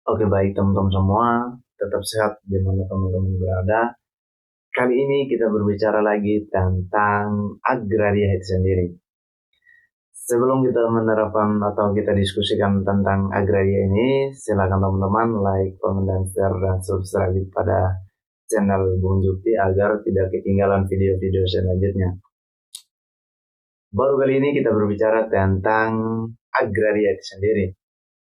Oke, baik teman-teman semua, tetap sehat di mana teman-teman berada. Kali ini kita berbicara lagi tentang agraria itu sendiri. Sebelum kita menerapkan atau kita diskusikan tentang agraria ini, silakan teman-teman like, comment, dan share dan subscribe pada channel Bung Jukti agar tidak ketinggalan video-video selanjutnya. Baru kali ini kita berbicara tentang agraria itu sendiri,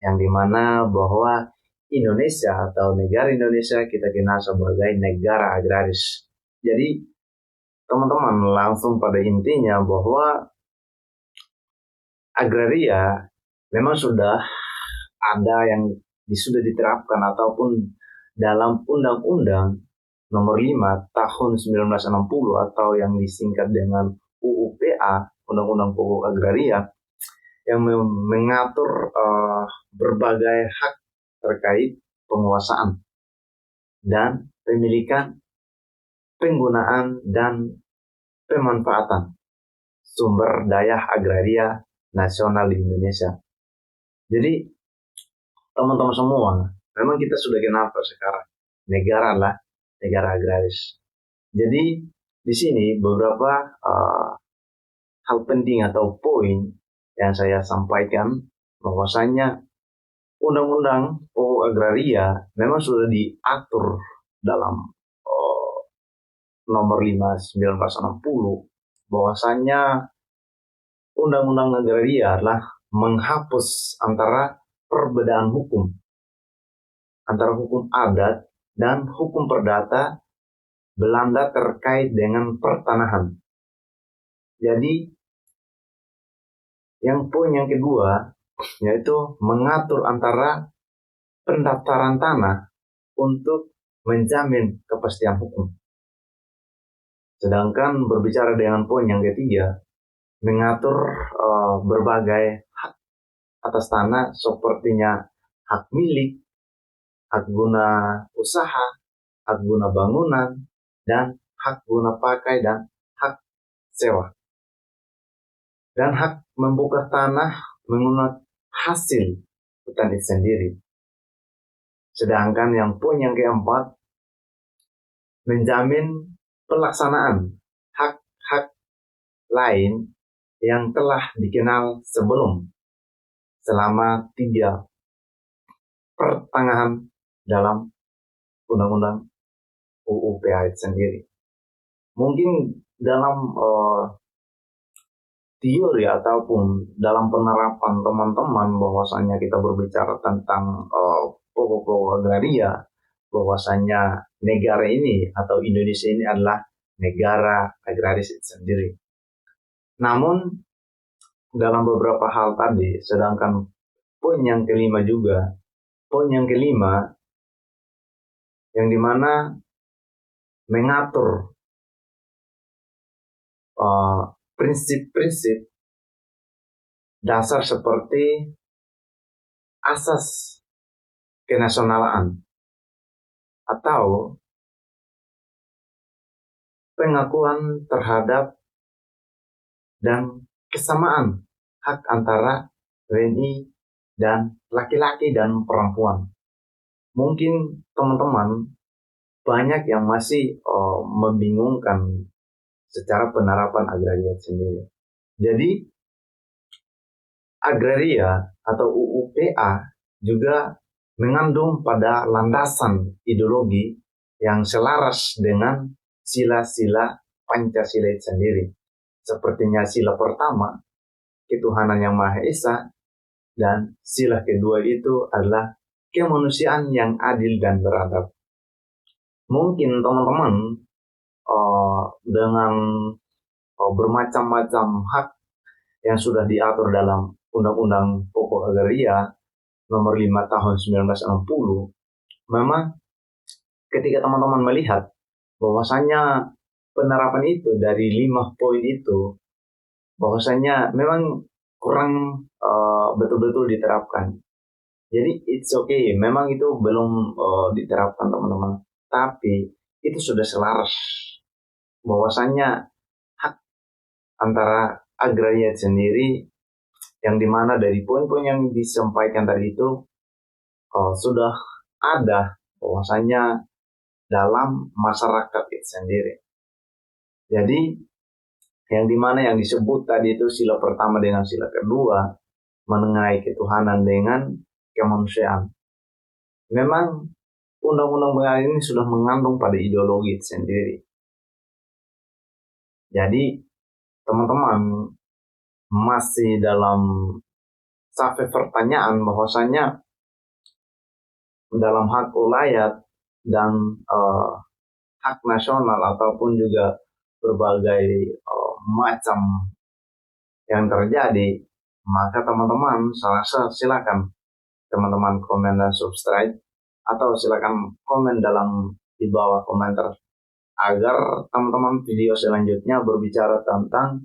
yang dimana bahwa Indonesia atau negara Indonesia kita kenal sebagai negara agraris. Jadi teman-teman langsung pada intinya bahwa agraria memang sudah ada yang sudah diterapkan ataupun dalam Undang-Undang Nomor 5 Tahun 1960 atau yang disingkat dengan UUPA, Undang-Undang Pokok Agraria, yang mengatur berbagai hak terkait penguasaan dan pemilikan, penggunaan, dan pemanfaatan sumber daya agraria nasional di Indonesia. Jadi teman-teman semua, memang kita sudah kenal sekarang negara adalah negara agraris. Jadi di sini beberapa hal penting atau poin yang saya sampaikan, bahwasanya Undang-Undang Pokok Agraria memang sudah diatur dalam Nomor 5 1960 bahwasanya Undang-Undang Agraria adalah menghapus antara perbedaan hukum antara hukum adat dan hukum perdata Belanda terkait dengan pertanahan. Jadi yang poin yang kedua yaitu mengatur antara pendaftaran tanah untuk menjamin kepastian hukum. Sedangkan berbicara dengan poin yang ketiga, mengatur berbagai hak atas tanah sepertinya hak milik, hak guna usaha, hak guna bangunan, dan hak guna pakai dan hak sewa. Dan hak membuka tanah menggunakan hasil hutan itu sendiri. Sedangkan yang poin yang keempat, menjamin pelaksanaan hak-hak lain yang telah dikenal sebelum selama 3 pertengahan dalam Undang-Undang UUPA itu sendiri. Mungkin dalam teori ataupun dalam penerapan teman-teman bahwasanya kita berbicara tentang pokok-pokok agraria, bahwasanya negara ini atau Indonesia ini adalah negara agraris itu sendiri. Namun dalam beberapa hal tadi, sedangkan poin yang kelima yang dimana mengatur prinsip-prinsip dasar seperti asas kenasionalan atau pengakuan terhadap dan kesamaan hak antara WNI dan laki-laki dan perempuan. Mungkin teman-teman banyak yang masih membingungkan secara penerapan agraria sendiri. Jadi agraria atau UUPA juga mengandung pada landasan ideologi yang selaras dengan sila-sila Pancasila itu sendiri. Sepertinya sila pertama, ketuhanan yang Maha Esa, dan sila kedua itu adalah kemanusiaan yang adil dan beradab. Mungkin teman-teman dengan bermacam-macam hak yang sudah diatur dalam Undang-Undang Pokok Agraria Nomor 5 Tahun 1960, memang ketika teman-teman melihat bahwasanya penerapan itu dari 5 poin itu, bahwasanya memang kurang betul-betul diterapkan. Jadi it's okay, memang itu belum diterapkan teman-teman, tapi itu sudah selaras bahwasanya hak antara agraria sendiri yang dimana dari poin-poin yang disampaikan tadi itu sudah ada bahwasanya dalam masyarakat itu sendiri. Jadi yang dimana yang disebut tadi itu sila pertama dengan sila kedua mengenai ketuhanan dengan kemanusiaan. Memang undang-undang negara ini sudah mengandung pada ideologi itu sendiri. Jadi teman-teman masih dalam sampai pertanyaan bahwasanya dalam hak ulayat dan hak nasional ataupun juga berbagai macam yang terjadi, maka teman-teman saya rasa silakan teman-teman komen dan subscribe atau silakan komen di bawah komentar agar teman-teman video selanjutnya berbicara tentang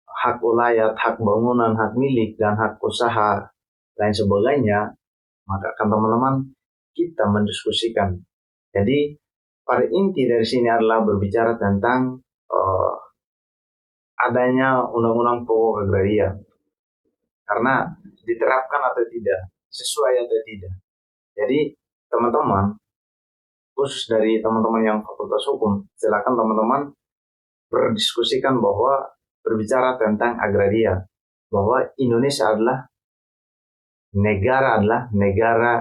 hak ulayat, hak bangunan, hak milik, dan hak usaha lain sebagainya, maka akan teman-teman kita mendiskusikan. Jadi pada inti dari sini adalah berbicara tentang adanya undang-undang pokok agraria, karena diterapkan atau tidak, sesuai atau tidak. Jadi teman-teman, khusus dari teman-teman yang fakultas hukum, silakan teman-teman berdiskusikan bahwa berbicara tentang agraria, bahwa Indonesia adalah negara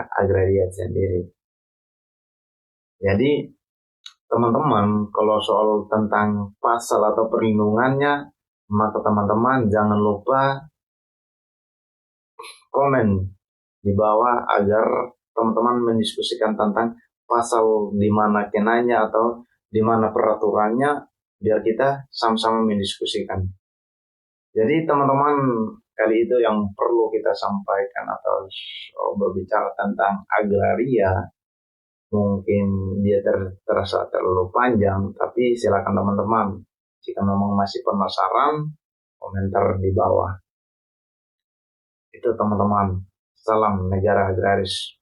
agraria sendiri. Jadi teman-teman kalau soal tentang pasal atau perlindungannya, maka teman-teman jangan lupa komen di bawah agar teman-teman mendiskusikan tentang pasal di mana kenanya atau di mana peraturannya, biar kita sama-sama mendiskusikan. Jadi teman-teman, kali itu yang perlu kita sampaikan atau berbicara tentang agraria. Mungkin dia terasa terlalu panjang, tapi silakan teman-teman, jika memang masih penasaran, komentar di bawah. Itu teman-teman, salam negara agraris.